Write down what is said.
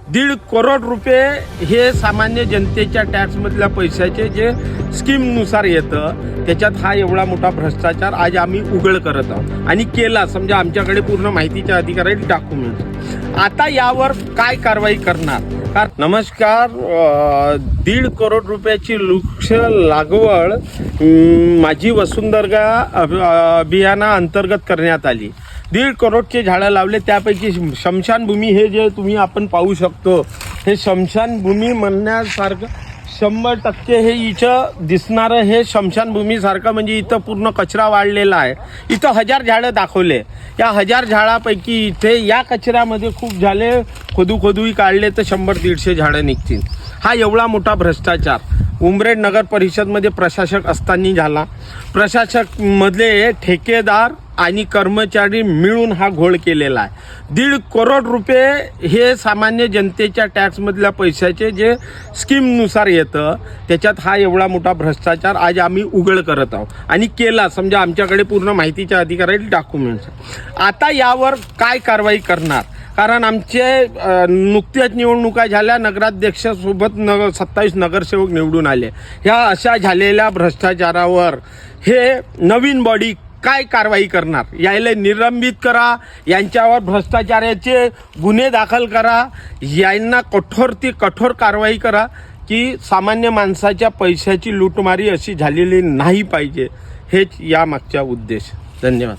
1.5 करोड रुपये हे सामान्य जनतेच्या टॅक्समधल्या पैशाचे जे स्कीमनुसार येतं त्याच्यात हा एवढा मोठा भ्रष्टाचार आज आम्ही उघड करत आहोत आणि केला. समजा आमच्याकडे पूर्ण माहितीच्या अधिकाराचे डॉक्युमेंट. आता यावर काय कारवाई करणार? नमस्कार. 1.5 करोड रुपयाची वृक्ष लागवड माझी वसुंधरा अभियाना अंतर्गत करण्यात आली. 1.5 करोडचे झाडं लावले. त्यापैकी स्मशानभूमी हे जे तुम्ही आपण पाहू शकतो हे स्मशानभूमी म्हणण्यासारखं 100% हे इथं दिसणारं हे स्मशानभूमीसारखं म्हणजे इथं पूर्ण कचरा वाढलेला आहे. इथं 1000 झाडं दाखवले. या 1000 झाडापैकी इथे या कचऱ्यामध्ये खूप झाले खोदूही काढले तर 100-150 झाडं निघतील. हा एवढा मोठा भ्रष्टाचार उमरेड नगर परिषदमध्ये प्रशासक असताना झाला. प्रशासकमधले ठेकेदार आणि कर्मचारी मिळून हा घोळ केलेला आहे. 1.5 करोड रुपये हे सामान्य जनतेच्या टॅक्समधल्या पैशाचे जे स्कीमनुसार येतं त्याच्यात हा एवढा मोठा भ्रष्टाचार आज आम्ही उघड करत आहोत आणि केला. समजा आमच्याकडे पूर्ण माहितीच्या अधिकाराचे डॉक्युमेंट्स. आता यावर काय कारवाई करणार? कारण आमचे नुकत्याच निवडणुका झाल्या. नगराध्यक्षासोबत 27 नगरसेवक निवडून आले. ह्या अशा झालेल्या भ्रष्टाचारावर हे नवीन बॉडी काय कारवाई करणार? याला निलंबित करा, यांच्यावर भ्रष्टाचाराचे गुन्हे दाखल करा, यांना कठोर कारवाई करा की सामान्य माणसाच्या पैशाची लूटमारी अशी झालेली नाही पाहिजे. हेच या मागचा उद्देश. धन्यवाद.